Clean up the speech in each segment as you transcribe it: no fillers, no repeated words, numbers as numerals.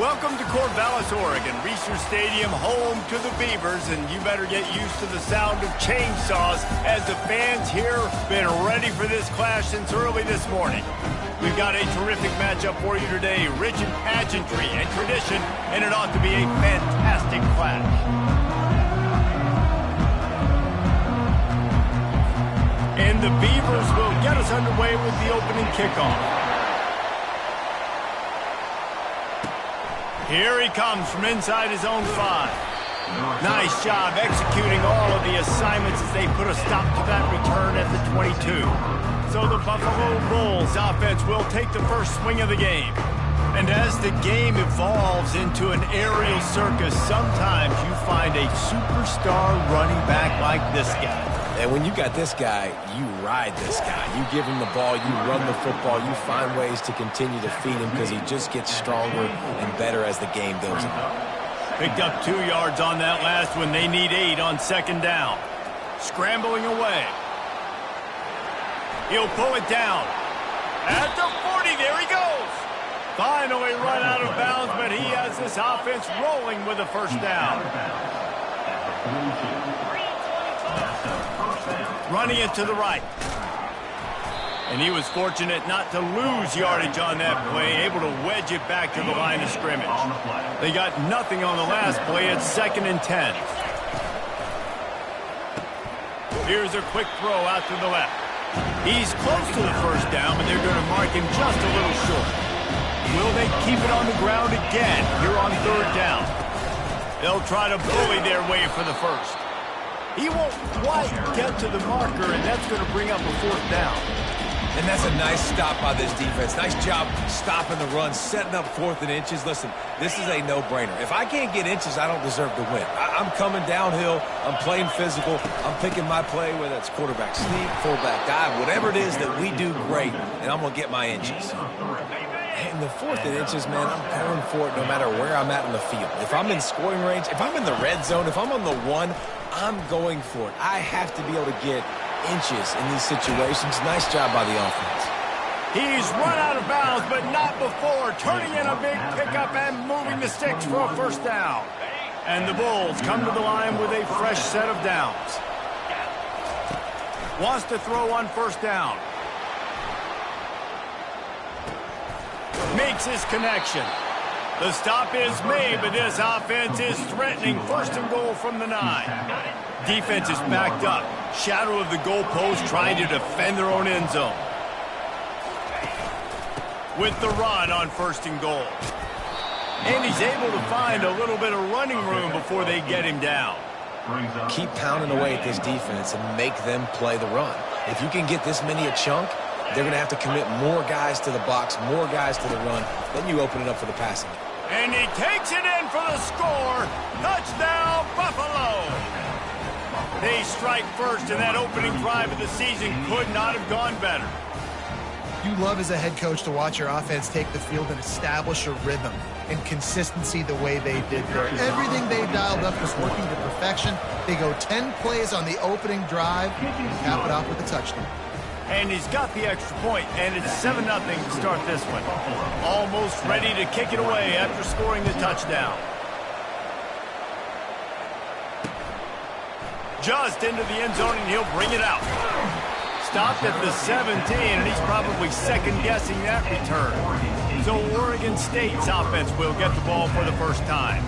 Welcome to Corvallis, Oregon, Reser Stadium, home to the Beavers, and you better get used to the sound of chainsaws as the fans here have been ready for this clash since early this morning. We've got a terrific matchup for you today, rich in pageantry and tradition, and it ought to be a fantastic clash. And the Beavers will get us underway with the opening kickoff. Here he comes from inside his own 5. Nice job executing all of the assignments as they put a stop to that return at the 22. So the Buffalo Bulls offense will take the first swing of the game. And as the game evolves into an aerial circus, sometimes you find a superstar running back like this guy. And when you got this guy, you ride this guy. You give him the ball, you run the football, you find ways to continue to feed him because he just gets stronger and better as the game goes on. Picked up 2 yards on that last one. They need 8 on second down. Scrambling away. He'll pull it down. At the 40, there he goes. Finally run out of bounds, but he has this offense rolling with a first down. Running it to the right. And he was fortunate not to lose yardage on that play, able to wedge it back to the line of scrimmage. They got nothing on the last play. It's 2nd and 10. Here's a quick throw out to the left. He's close to the first down, but they're going to mark him just a little short. Will they keep it on the ground again here on 3rd down? They'll try to bully their way for the first. He won't quite get to the marker, and that's going to bring up a 4th down. And that's a nice stop by this defense. Nice job stopping the run, setting up 4th and inches. Listen, this is a no-brainer. If I can't get inches, I don't deserve to win. I'm coming downhill. I'm playing physical. I'm picking my play, whether it's quarterback sneak, fullback dive, whatever it is that we do great, and I'm going to get my inches. In the 4th and inches, man, I'm going for it no matter where I'm at in the field. If I'm in scoring range, if I'm in the red zone, if I'm on the 1, I'm going for it. I have to be able to get inches in these situations. Nice job by the offense. He's run out of bounds, but not before turning in a big pickup and moving the sticks for a first down. And the Bulls come to the line with a fresh set of downs. Wants to throw on first down. Makes his connection. The stop is made, but this offense is threatening 1st and goal from the 9. Defense is backed up. Shadow of the goalpost trying to defend their own end zone. With the run on 1st and goal. And he's able to find a little bit of running room before they get him down. Keep pounding away at this defense and make them play the run. If you can get this many a chunk, they're going to have to commit more guys to the box, more guys to the run. Then you open it up for the passing. And he takes it in for the score. Touchdown, Buffalo. They strike first, and that opening drive of the season could not have gone better. You love as a head coach to watch your offense take the field and establish a rhythm and consistency the way they did there. Everything they dialed up was working to perfection. They go 10 plays on the opening drive and cap it off with a touchdown. And he's got the extra point, and it's 7-0 to start this one. Almost ready to kick it away after scoring the touchdown. Just into the end zone, and he'll bring it out. Stopped at the 17, and he's probably second-guessing that return. So Oregon State's offense will get the ball for the first time.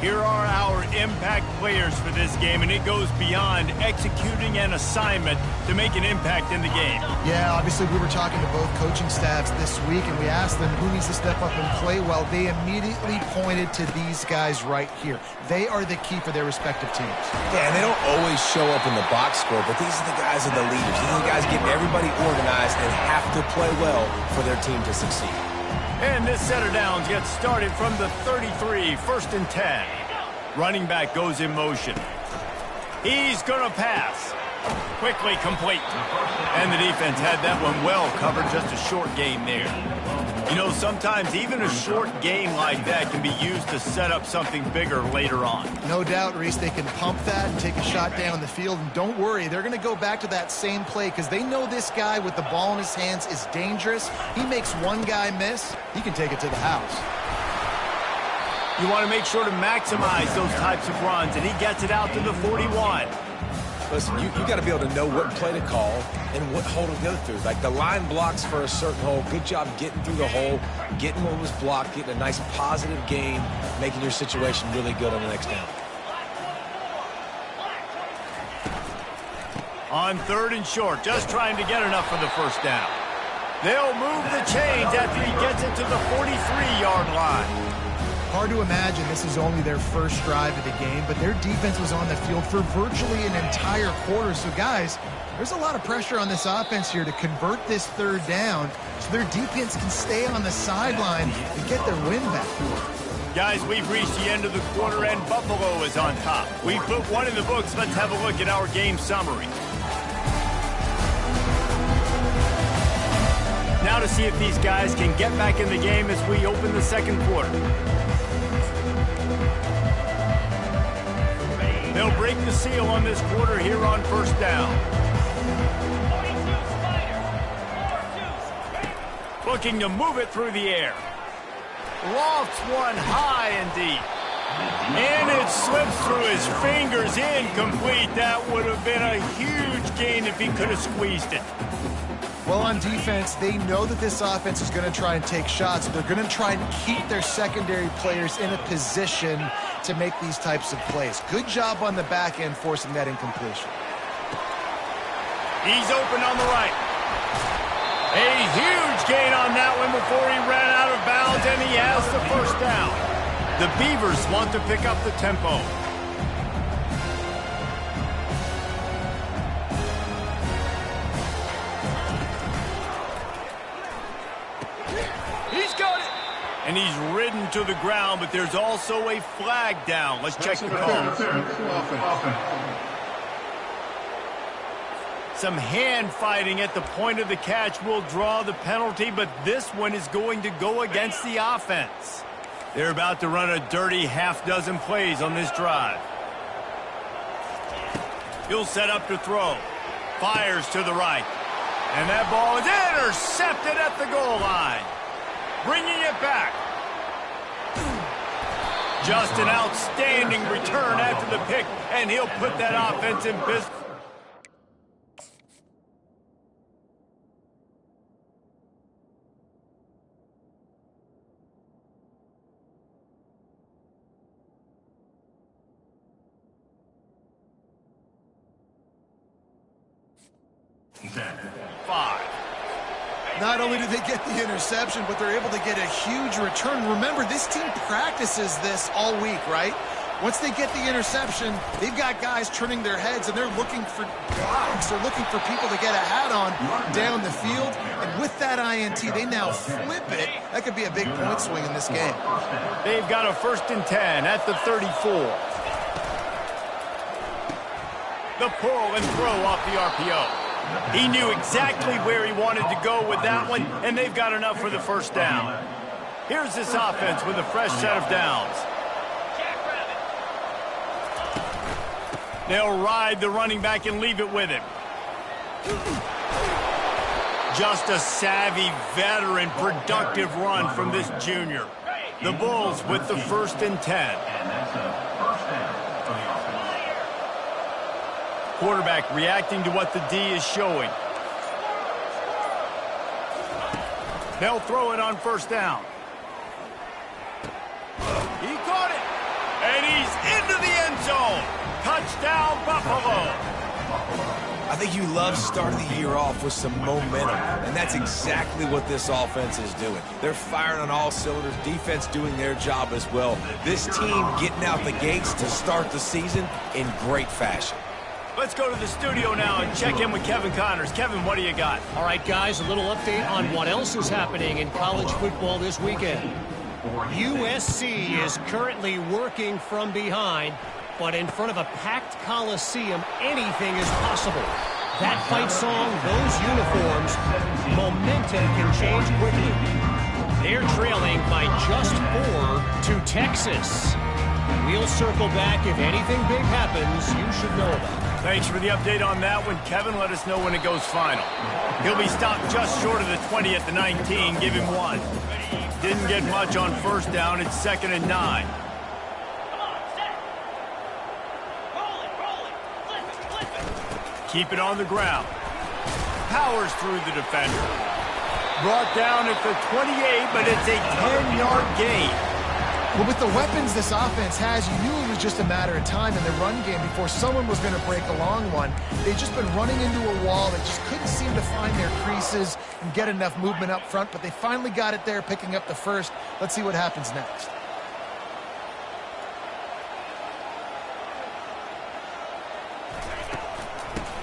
Here are our impact players for this game, and it goes beyond executing an assignment to make an impact in the game. Yeah, obviously we were talking to both coaching staffs this week, and we asked them who needs to step up and play well. They immediately pointed to these guys right here. They are the key for their respective teams. Yeah, and they don't always show up in the box score, but these are the guys that are the leaders. These are the guys getting everybody organized and have to play well for their team to succeed. And this set of downs gets started from the 33, 1st and 10. Running back goes in motion. He's going to pass. Quickly complete. And the defense had that one well covered, just a short gain there. You know, sometimes even a short gain like that can be used to set up something bigger later on. No doubt, Reese, they can pump that and take a shot down the field. And don't worry, they're going to go back to that same play because they know this guy with the ball in his hands is dangerous. He makes one guy miss, he can take it to the house. You want to make sure to maximize those types of runs, and he gets it out to the 41. Listen, you got to be able to know what play to call and what hole to go through. Like the line blocks for a certain hole. Good job getting through the hole, getting what was blocked, getting a nice positive gain, making your situation really good on the next down. On 3rd and short, just trying to get enough for the first down. They'll move the chains after he gets it to the 43-yard line. Hard to imagine this is only their first drive of the game, but their defense was on the field for virtually an entire quarter. So, guys, there's a lot of pressure on this offense here to convert this 3rd down so their defense can stay on the sideline and get their win back. Guys, we've reached the end of the quarter, and Buffalo is on top. We put one in the books. Let's have a look at our game summary. Now to see if these guys can get back in the game as we open the 2nd quarter. They'll break the seal on this quarter here on 1st down. Looking to move it through the air. Lofts one high and deep. And it slips through his fingers, incomplete. That would have been a huge gain if he could have squeezed it. Well, on defense, they know that this offense is going to try and take shots. They're going to try and keep their secondary players in a position to make these types of plays. Good job on the back end forcing that incompletion. He's open on the right. A huge gain on that one before he ran out of bounds, and he has the 1st down. The Beavers want to pick up the tempo. And he's ridden to the ground, but there's also a flag down. Let's check the call. Some hand fighting at the point of the catch will draw the penalty, but this one is going to go against the offense. They're about to run a dirty half-dozen plays on this drive. He'll set up to throw. Fires to the right. And that ball is intercepted at the goal line. Bringing it back. Just an outstanding return after the pick, and he'll put that offense in business. Not only do they get the interception, but they're able to get a huge return. Remember, this team practices this all week, right? Once they get the interception, they've got guys turning their heads, and they're looking for blocks. They're looking for people to get a hat on down the field. And with that INT, they now flip it. That could be a big point swing in this game. They've got a 1st and 10 at the 34. The pull and throw off the RPO. He knew exactly where he wanted to go with that one, and they've got enough for the 1st down. Here's this offense with a fresh set of downs. They'll ride the running back and leave it with him. Just a savvy, veteran, productive run from this junior. The Bulls with the 1st and 10. Quarterback reacting to what the D is showing. They'll throw it on 1st down. He caught it. And he's into the end zone. Touchdown, Buffalo. I think you love starting the year off with some momentum, and that's exactly what this offense is doing. They're firing on all cylinders, defense doing their job as well. This team getting out the gates to start the season in great fashion. Let's go to the studio now and check in with Kevin Connors. Kevin, what do you got? All right, guys, a little update on what else is happening in college football this weekend. USC is currently working from behind, but in front of a packed Coliseum, anything is possible. That fight song, those uniforms, momentum can change quickly. They're trailing by just 4 to Texas. We'll circle back if anything big happens you should know about. Thanks for the update on that one, Kevin. Let us know when it goes final. He'll be stopped just short of the 20 at the 19. Give him 1. Didn't get much on 1st down. It's 2nd and 9. keep it on the ground. Powers through the defender. Brought down at the 28, but it's a 10-yard gain. Well, with the weapons this offense has, you knew it was just a matter of time in the run game before someone was going to break a long one. They've just been running into a wall that just couldn't seem to find their creases and get enough movement up front, but they finally got it there, picking up the first. Let's see what happens next.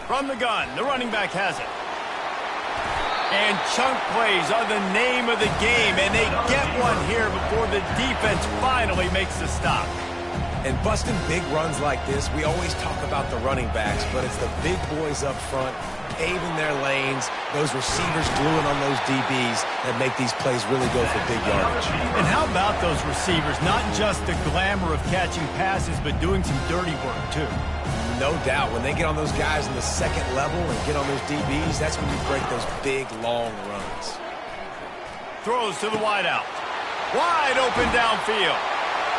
From the gun, the running back has it. And chunk plays are the name of the game, and they get one here before the defense finally makes the stop. And busting big runs like this, we always talk about the running backs, but it's the big boys up front, paving their lanes, those receivers gluing on those DBs that make these plays really go for big yardage. And how about those receivers? Not just the glamour of catching passes, but doing some dirty work, too. No doubt. When they get on those guys in the second level and get on those DBs, that's when you break those big, long runs. Throws to the wideout. Wide open downfield.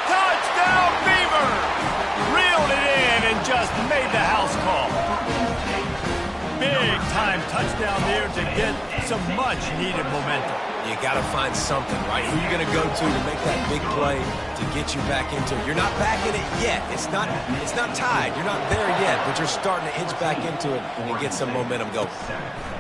Touchdown, Beaver! Reeled it in and just made the house call. Big time touchdown there to get some much-needed momentum. You got to find something, right? Who are you going to go to make that big play to get you back into it? You're not back in it yet. It's not tied. You're not there yet, but you're starting to inch back into it and get some momentum going.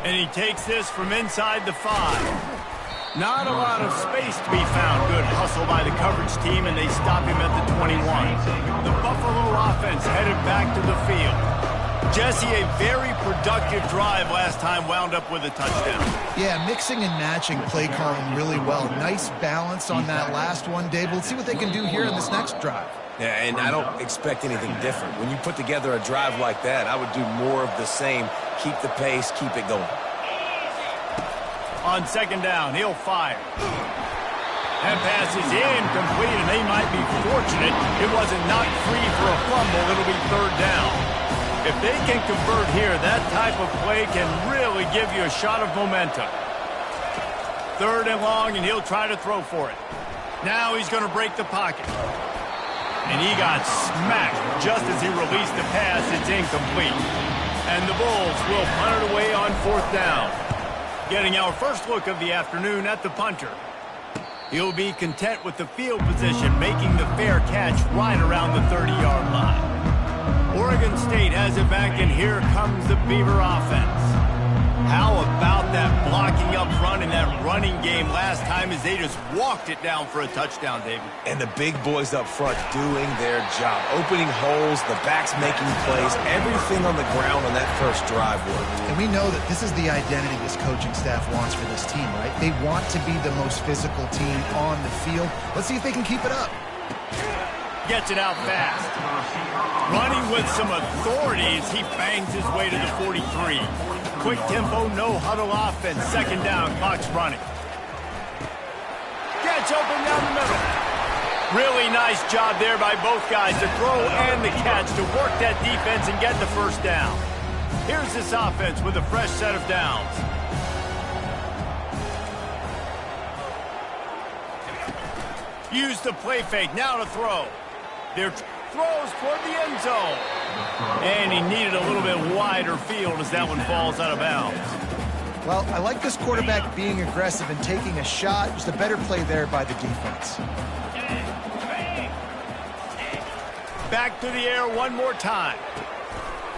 And he takes this from inside the 5. Not a lot of space to be found. Good hustle by the coverage team, and they stop him at the 21. The Buffalo offense headed back to the field. Jesse, a very productive drive last time, wound up with a touchdown. Yeah, mixing and matching play calling really well. Nice balance on that last one, Dave. Let's see what they can do here in this next drive. Yeah, and I don't expect anything different. When you put together a drive like that, I would do more of the same. Keep the pace, keep it going. On second down, he'll fire. That pass is incomplete, and they might be fortunate it wasn't knocked free for a fumble. It'll be third down. If they can convert here, that type of play can really give you a shot of momentum. Third and long, and he'll try to throw for it. Now he's going to break the pocket. And he got smacked just as he released the pass. It's incomplete. And the Bulls will punt it away on fourth down. Getting our first look of the afternoon at the punter. He'll be content with the field position, making the fair catch right around the 30-yard line. Oregon State has it back, and here comes the Beaver offense. How about that blocking up front in that running game last time as they just walked it down for a touchdown, David? And the big boys up front doing their job. Opening holes, the backs making plays, everything on the ground on that first drive worked. And we know that this is the identity this coaching staff wants for this team, right? They want to be the most physical team on the field. Let's see if they can keep it up. Gets it out fast. Running with some authority as he bangs his way to the 43. Quick tempo, no huddle offense. Second down, clock's running. Gets open down the middle. Really nice job there by both guys, the throw and the catch, to work that defense and get the first down. Here's this offense with a fresh set of downs. Use the play fake, now to throw. Their throws toward the end zone. And he needed a little bit wider field as that one falls out of bounds. Well, I like this quarterback being aggressive and taking a shot. Just a better play there by the defense. Back to the air one more time.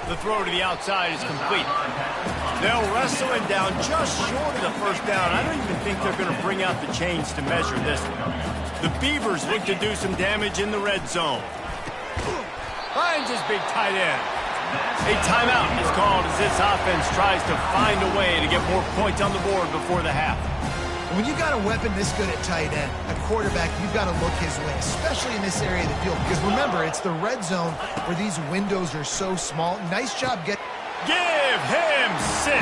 The throw to the outside is complete. They'll wrestle him down just short of the first down. I don't even think they're going to bring out the chains to measure this one. The Beavers look to do some damage in the red zone. Finds his big tight end. A timeout is called as this offense tries to find a way to get more points on the board before the half. When you got a weapon this good at tight end, a quarterback, you've got to look his way, especially in this area of the field. Because remember, it's the red zone where these windows are so small. Nice job getting... Give him 6.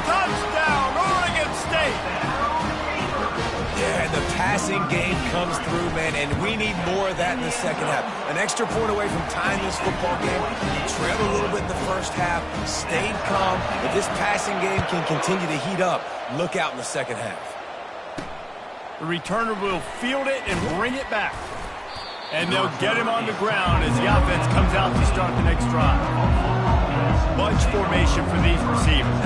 Touchdown, Oregon State. Yeah, and the passing game comes through, man, and we need more of that in the second half. An extra point away from tying this football game. You trailed a little bit in the first half, stayed calm. If this passing game can continue to heat up, look out in the second half. The returner will field it and bring it back. And they'll get him on the ground as the offense comes out to start the next drive. Bunch formation for these receivers.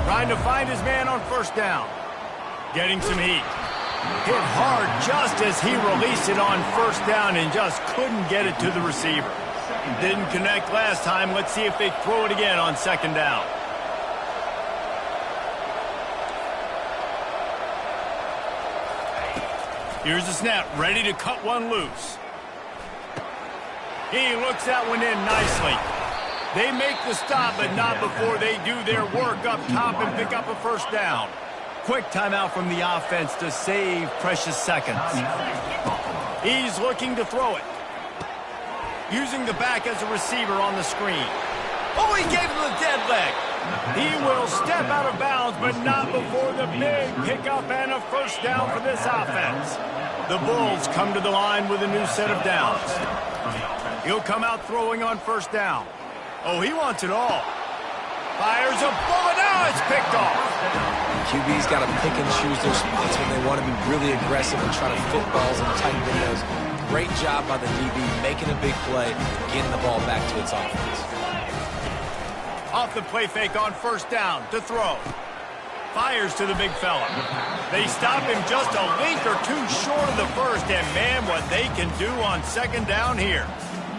Trying to find his man on first down. Getting some heat. Hit hard just as he released it on first down and just couldn't get it to the receiver. Didn't connect last time. Let's see if they throw it again on second down. Here's the snap, ready to cut one loose. He looks that one in nicely. They make the stop, but not before they do their work up top and pick up a first down. Quick timeout from the offense to save precious seconds. He's looking to throw it. Using the back as a receiver on the screen. Oh, he gave him the dead leg. He will step out of bounds, but not before the big pickup and a first down for this offense. The Bulls come to the line with a new set of downs. He'll come out throwing on first down. Oh, he wants it all. Fires a bullet. Now it's picked off. QB's got to pick and choose their spots when they want to be really aggressive and try to fit balls in tight windows. Great job by the DB making a big play, getting the ball back to its offense. Off the play fake on first down to throw. Fires to the big fella. They stop him just a length or two short of the first, and man, what they can do on second down here.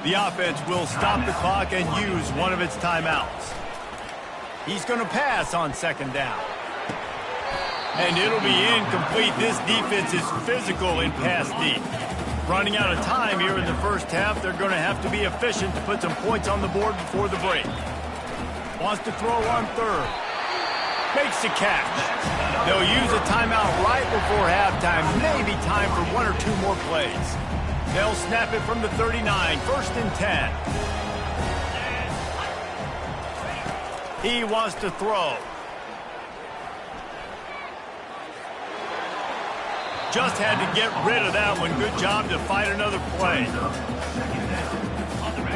The offense will stop the clock and use one of its timeouts. He's going to pass on second down. And it'll be incomplete. This defense is physical in pass deep. Running out of time here in the first half, they're going to have to be efficient to put some points on the board before the break. Wants to throw on third. Makes the catch. They'll use a timeout right before halftime. Maybe time for one or two more plays. They'll snap it from the 39, first and 10. He wants to throw. Just had to get rid of that one. Good job to fight another play.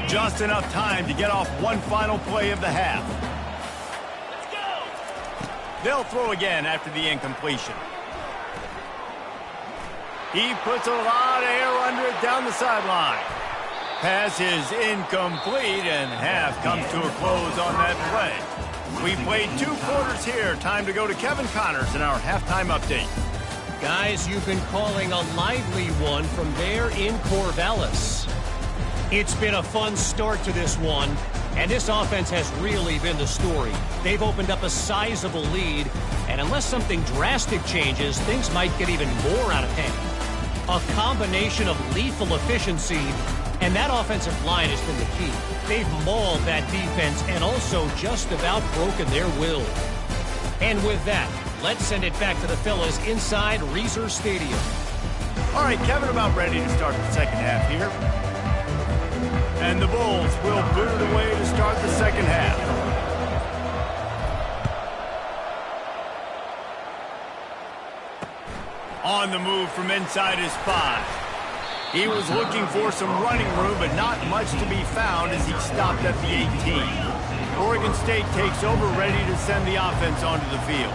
Just enough time to get off one final play of the half. They'll throw again after the incompletion. He puts a lot of air under it down the sideline. Pass is incomplete, and half comes to a close on that play. We played 2 quarters here. Time to go to Kevin Connors in our halftime update. Guys, you've been calling a lively one from there in Corvallis. It's been a fun start to this one, and this offense has really been the story. They've opened up a sizable lead, and unless something drastic changes, things might get even more out of hand. A combination of lethal efficiency, and that offensive line has been the key. They've mauled that defense and also just about broken their will. And with that, let's send it back to the fellas inside Reser Stadium. All right, Kevin, about ready to start the second half here. And the Bulls will boot it away to start the second half. On the move from inside his 5. He was looking for some running room, but not much to be found as he stopped at the 18. Oregon State takes over, ready to send the offense onto the field.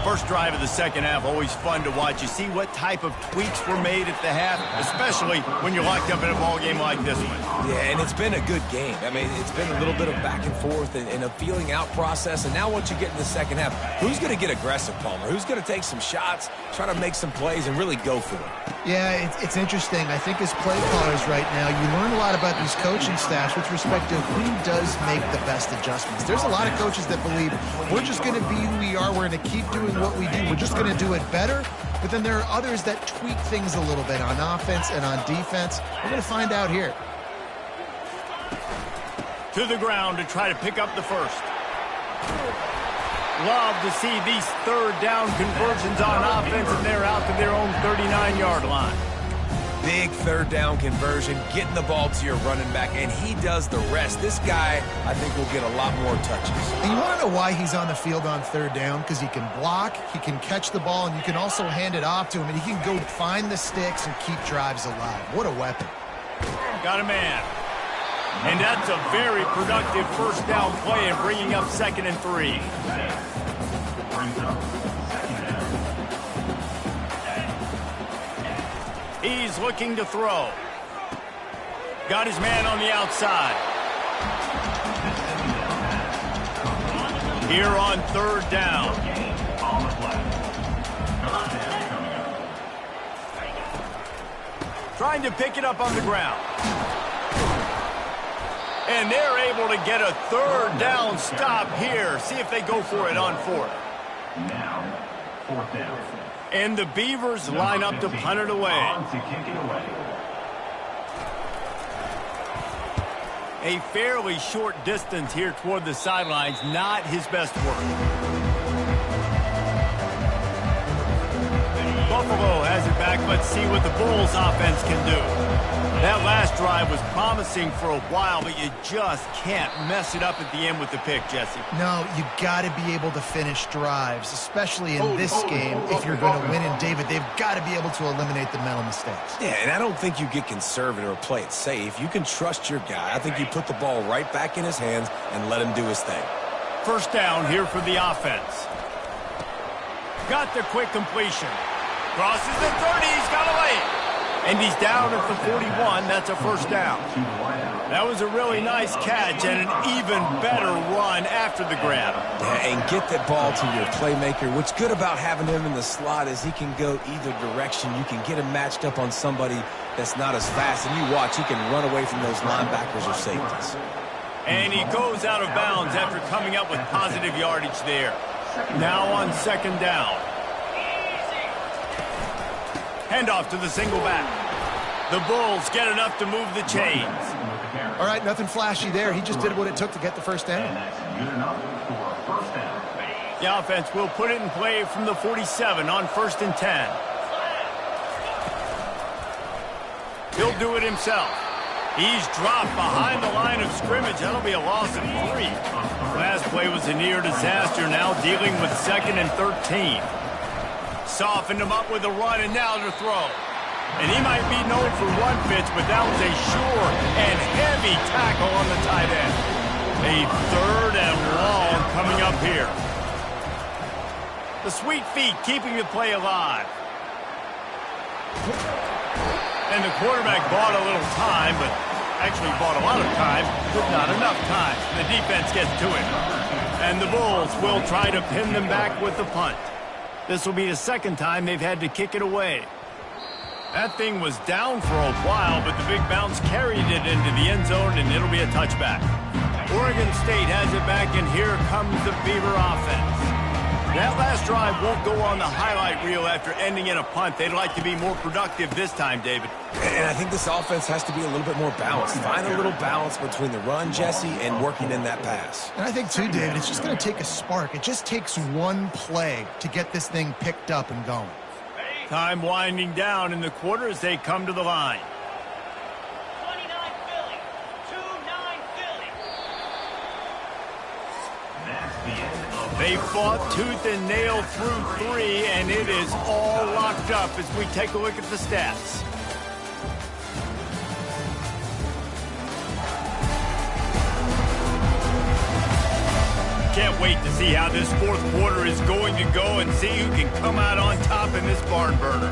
First drive of the second half, always fun to watch. You see what type of tweaks were made at the half, especially when you're locked up in a ball game like this one. Yeah, and it's been a good game. I mean, it's been a little bit of back and forth and a feeling out process. And now once you get in the second half, who's going to get aggressive, Palmer? Who's going to take some shots, try to make some plays, and really go for it? Yeah, it's interesting. I think as play callers right now, you learn a lot about these coaching staffs with respect to who does make the best adjustments. There's a lot of coaches that believe we're just going to be who we are. We're going to keep doing what we do. We're just going to do it better. But then there are others that tweak things a little bit on offense and on defense. We're going to find out here. To the ground to try to pick up the first. Love to see these third down conversions on offense, and they're out to their own 39-yard line. Big third down conversion, getting the ball to your running back, and he does the rest. This guy, I think, will get a lot more touches. And you want to know why he's on the field on third down? Because he can block, he can catch the ball, and you can also hand it off to him, and he can go find the sticks and keep drives alive. What a weapon. Got a man. And that's a very productive first down play and bringing up 2nd and 3. He's looking to throw. Got his man on the outside. Here on 3rd down. Trying to pick it up on the ground. And they're able to get a 3rd down stop here. See if they go for it on 4th. Now, 4th down. And the Beavers line up to punt it away. A fairly short distance here toward the sidelines. Not his best work. Buffalo has it back. Let's see what the Bulls offense can do. That last drive was promising for a while, but you just can't mess it up at the end with the pick, Jesse. No, you got to be able to finish drives, especially in this game. If you're going to win, and David, they've got to be able to eliminate the mental mistakes. Yeah, and I don't think you get conservative or play it safe. You can trust your guy. I think you put the ball right back in his hands and let him do his thing. 1st down here for the offense. Got the quick completion. Crosses the 30, he's got a lane. And he's down at the 41. That's a 1st down. That was a really nice catch and an even better run after the grab. Yeah, and get that ball to your playmaker. What's good about having him in the slot is he can go either direction. You can get him matched up on somebody that's not as fast. And you watch, he can run away from those linebackers or safeties. And he goes out of bounds after coming up with positive yardage there. Now on 2nd down. Handoff to the single back. The Bulls get enough to move the chains. All right, nothing flashy there. He just did what it took to get the 1st down. The offense will put it in play from the 47 on 1st and 10. He'll do it himself. He's dropped behind the line of scrimmage. That'll be a loss of 3. Last play was a near disaster. Now dealing with 2nd and 13. Softened him up with a run, and now to throw. And he might be known for run fits, but that was a sure and heavy tackle on the tight end. A 3rd and long coming up here. The sweet feet keeping the play alive. And the quarterback bought a little time, but actually bought a lot of time, but not enough time. The defense gets to it. And the Bulls will try to pin them back with the punt. This will be the 2nd time they've had to kick it away. That thing was down for a while, but the big bounce carried it into the end zone, and it'll be a touchback. Oregon State has it back, and here comes the Beaver offense. That last drive won't go on the highlight reel after ending in a punt. They'd like to be more productive this time, David. And I think this offense has to be a little bit more balanced. Find a little balance between the run, Jesse, and working in that pass. And I think, too, David, it's just going to take a spark. It just takes one play to get this thing picked up and going. Time winding down in the quarter as they come to the line. 29 Philly. 2-9 Philly. That's the end of They fought tooth and nail through 3, and it is all locked up as we take a look at the stats. Can't wait to see how this 4th quarter is going to go and see who can come out on top in this barn burner.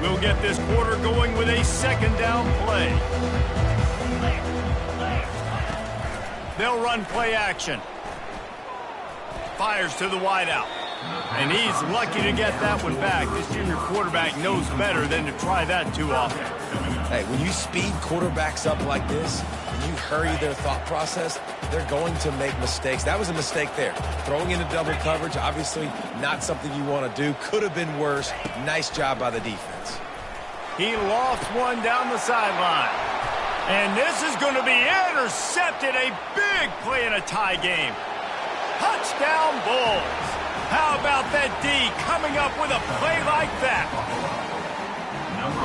We'll get this quarter going with a 2nd down play. They'll run play action. Fires to the wideout. And he's lucky to get that one back. This junior quarterback knows better than to try that too often. Hey, when you speed quarterbacks up like this, when you hurry their thought process, they're going to make mistakes. That was a mistake there. Throwing into double coverage, obviously not something you want to do. Could have been worse. Nice job by the defense. He lost one down the sideline. And this is going to be intercepted. A big play in a tie game. Touchdown Bulls. How about that D coming up with a play like that?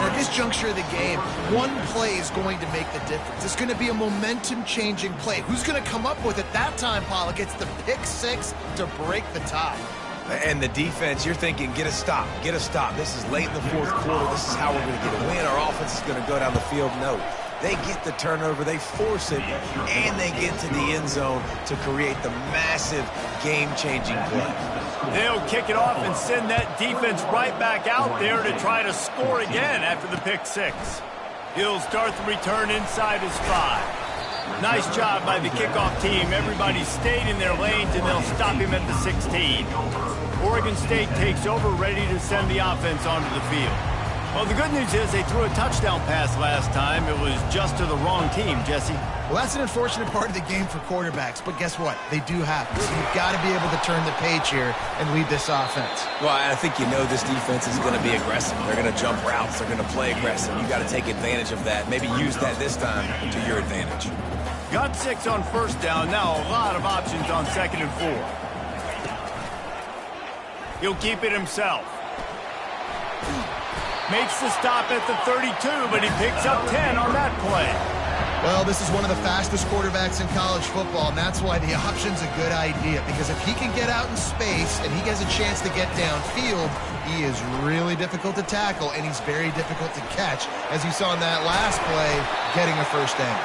At this juncture of the game, one play is going to make the difference. It's going to be a momentum-changing play. Who's going to come up with it that time, Pollock? It's the pick 6 to break the tie. And the defense, you're thinking, get a stop, get a stop. This is late in the 4th quarter. This is how we're going to get a win. Our offense is going to go down the field. No. They get the turnover, they force it, and they get to the end zone to create the massive game-changing play. They'll kick it off and send that defense right back out there to try to score again after the pick 6. He'll start the return inside his 5. Nice job by the kickoff team. Everybody stayed in their lanes, and they'll stop him at the 16. Oregon State takes over, ready to send the offense onto the field. Well, the good news is they threw a touchdown pass last time. It was just to the wrong team, Jesse. Well, that's an unfortunate part of the game for quarterbacks, but guess what? They do happen. So you've got to be able to turn the page here and lead this offense. Well, I think you know this defense is going to be aggressive. They're going to jump routes. They're going to play aggressive. You got to take advantage of that. Maybe use that this time to your advantage. Got 6 on first down. Now a lot of options on 2nd and 4. He'll keep it himself. Makes the stop at the 32, but he picks up 10 on that play. Well, this is one of the fastest quarterbacks in college football, and that's why the option's a good idea, because if he can get out in space and he has a chance to get downfield, he is really difficult to tackle, and he's very difficult to catch, as you saw in that last play, getting a first down.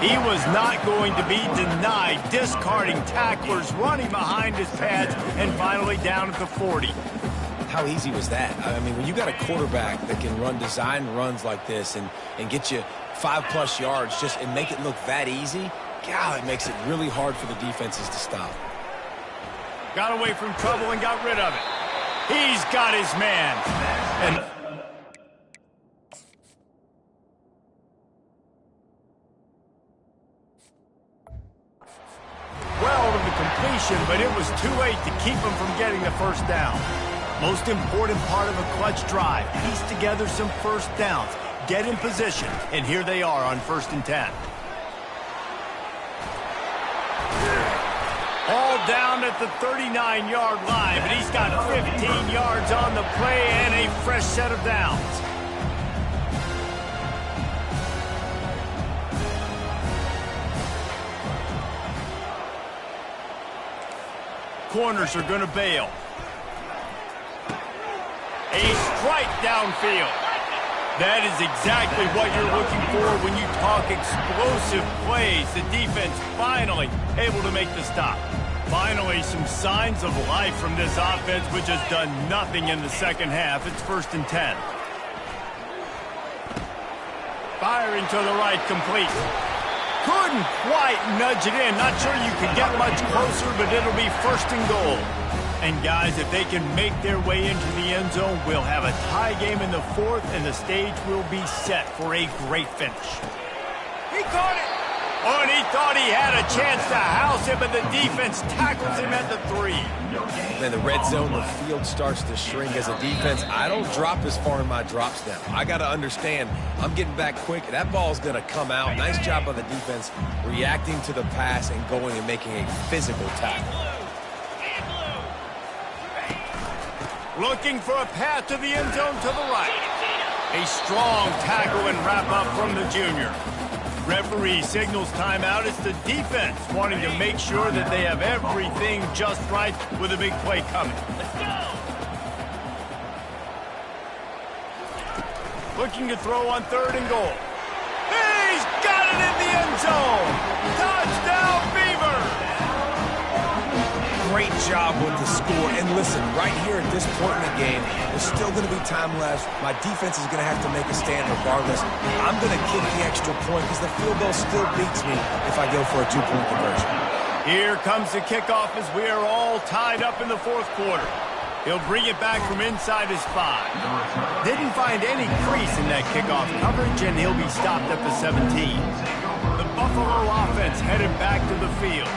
He was not going to be denied, discarding tacklers, running behind his pads, and finally down at the 40. How easy was that? I mean, when you got a quarterback that can run design runs like this and get you 5+ yards just and make it look that easy, God, it makes it really hard for the defenses to stop. Got away from trouble and got rid of it. He's got his man. And well to the completion, but it was too late to keep him from getting the first down. Most important part of a clutch drive, piece together some first downs, get in position, and here they are on 1st and 10. All down at the 39-yard line, but he's got 15 yards on the play and a fresh set of downs. Corners are going to bail. A strike downfield. That is exactly what you're looking for when you talk explosive plays. The defense finally able to make the stop. Finally, some signs of life from this offense, which has done nothing in the second half. It's 1st and 10. Firing to the right, complete. Couldn't quite nudge it in. Not sure you could get much closer, but it'll be 1st and goal. And guys, if they can make their way into the end zone, we'll have a tie game in the 4th, and the stage will be set for a great finish. He caught it! Oh, and he thought he had a chance to house him, but the defense tackles him at the 3. Then the red zone, the field starts to shrink. As a defense, I don't drop as far in my drops now. I got to understand, I'm getting back quick. That ball's going to come out. Nice job by the defense reacting to the pass and going and making a physical tackle. Looking for a path to the end zone to the right. A strong tackle and wrap-up from the junior. Referee signals timeout. It's the defense wanting to make sure that they have everything just right with a big play coming. Let's go! Looking to throw on 3rd and goal. He's got it in the end zone! Touchdown, Beavers! Great job with the score. And listen, right here at this point in the game, there's still going to be time left. My defense is going to have to make a stand regardless. I'm going to kick the extra point because the field goal still beats me if I go for a 2-point conversion. Here comes the kickoff as we are all tied up in the 4th quarter. He'll bring it back from inside his 5. Didn't find any crease in that kickoff coverage, and he'll be stopped at the 17. The Buffalo offense headed back to the field.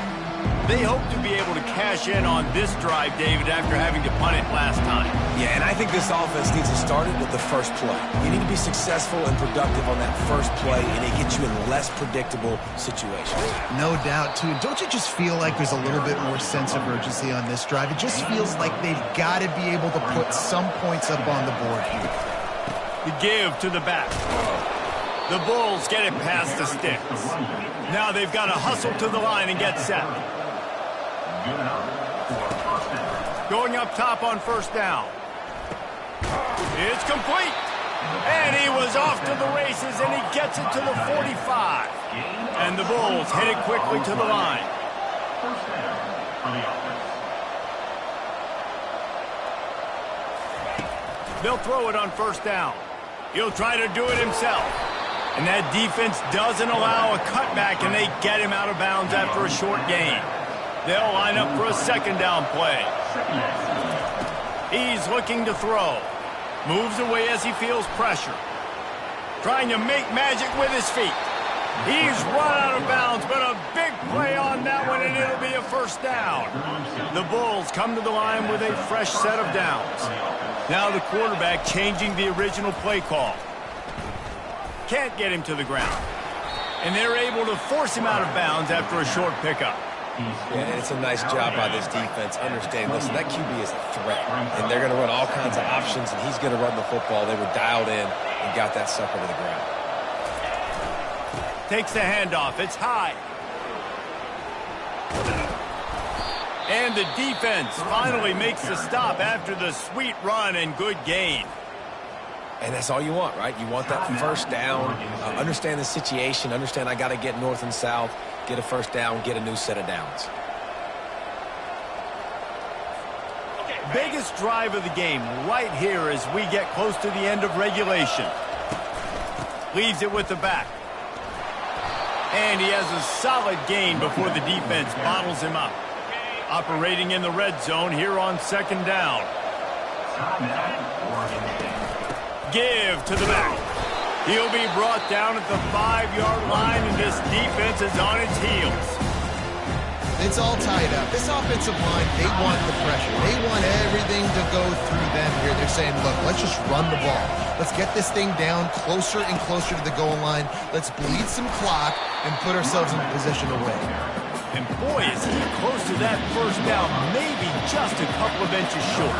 They hope to be able to cash in on this drive, David, after having to punt it last time. Yeah, and I think this offense needs to start it with the first play. You need to be successful and productive on that first play, and it gets you in less predictable situations. No doubt, too. Don't you just feel like there's a little bit more sense of urgency on this drive? It just feels like they've got to be able to put some points up on the board here. The give to the back. The Bulls get it past the sticks. Now they've got to hustle to the line and get set. Going up top on 1st down. It's complete. And he was off to the races, and he gets it to the 45. And the Bulls hit it quickly to the line. They'll throw it on 1st down. He'll try to do it himself. And that defense doesn't allow a cutback, and they get him out of bounds after a short gain. They'll line up for a second down play. He's looking to throw. Moves away as he feels pressure. Trying to make magic with his feet. He's run out of bounds, but a big play on that one, and it'll be a first down. The Bulls come to the line with a fresh set of downs. Now the quarterback changing the original play call. Can't get him to the ground. And they're able to force him out of bounds after a short pickup. Yeah, it's a nice job by this defense understanding, listen, that QB is a threat, and they're going to run all kinds of options, and he's going to run the football. They were dialed in and got that sucker to the ground. Takes the handoff. It's high. And the defense finally makes the stop after the sweet run and good gain. And that's all you want, right? You want that first down, understand the situation, understand I got to get north and south, get a first down, get a new set of downs. Biggest drive of the game right here as we get close to the end of regulation. Leaves it with the back. And he has a solid gain before the defense bottles him up. Operating in the red zone here on second down. Give to the back. He'll be brought down at the 5-yard line, and this defense is on its heels. It's all tied up. This offensive line, they want the pressure. They want everything to go through them here. They're saying, look, let's just run the ball. Let's get this thing down closer and closer to the goal line. Let's bleed some clock and put ourselves in a position to win. And boy, is he close to that first down, maybe just a couple of inches short.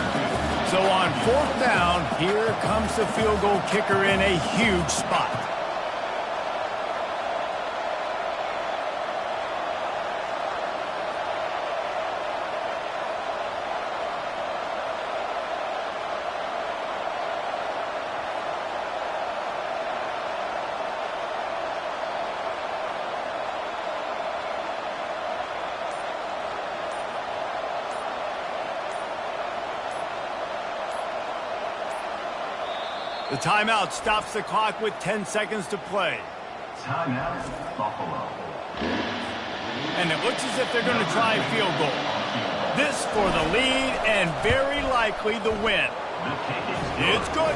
So on fourth down, here comes the field goal kicker in a huge spot. The timeout stops the clock with 10 seconds to play. Timeout, Buffalo. And it looks as if they're going to try a field goal. This for the lead and very likely the win. It's good.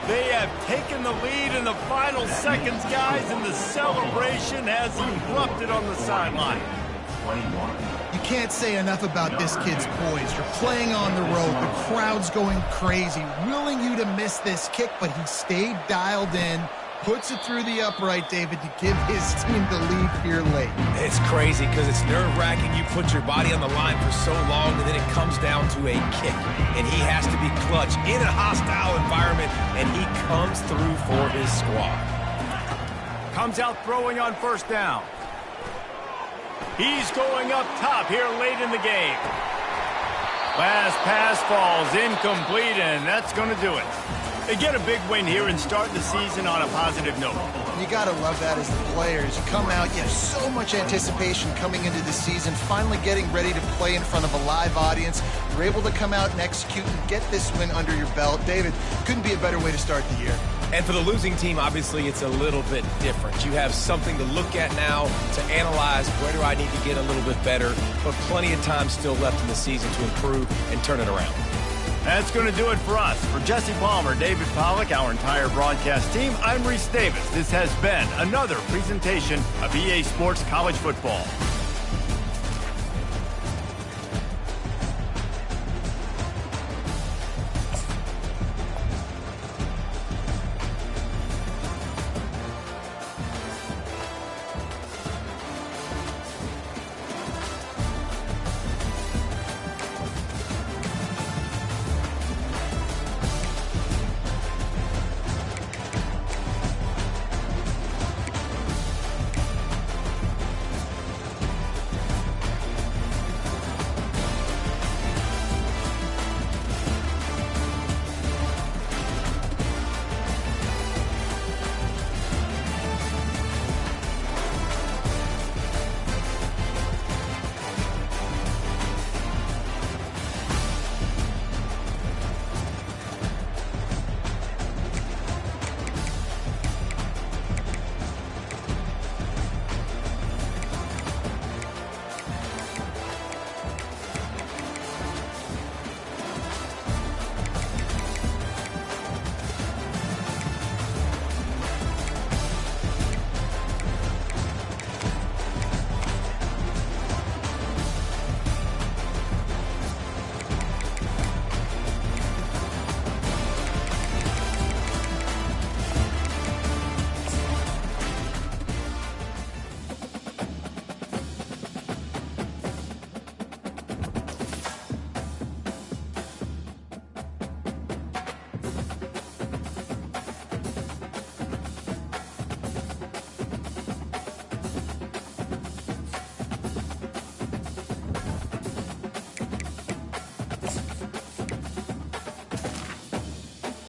They have taken the lead in the final seconds, guys, and the celebration has erupted on the sideline. You can't say enough about this kid's poise. You're playing on the road. The crowd's going crazy, willing you to miss this kick, but he stayed dialed in, puts it through the upright, David, to give his team the lead here late. It's crazy because it's nerve-wracking. You put your body on the line for so long, and then it comes down to a kick. And he has to be clutch in a hostile environment, and he comes through for his squad. Comes out throwing on first down. He's going up top here late in the game. Last pass falls incomplete, and that's going to do it. They get a big win here and start the season on a positive note. You got to love that as the players. You come out, you have so much anticipation coming into the season, finally getting ready to play in front of a live audience. You're able to come out and execute and get this win under your belt. David, couldn't be a better way to start the year. And for the losing team, obviously, it's a little bit different. You have something to look at now, to analyze where do I need to get a little bit better, but plenty of time still left in the season to improve and turn it around. That's going to do it for us. For Jesse Palmer, David Pollack, our entire broadcast team, I'm Reese Davis. This has been another presentation of EA Sports College Football.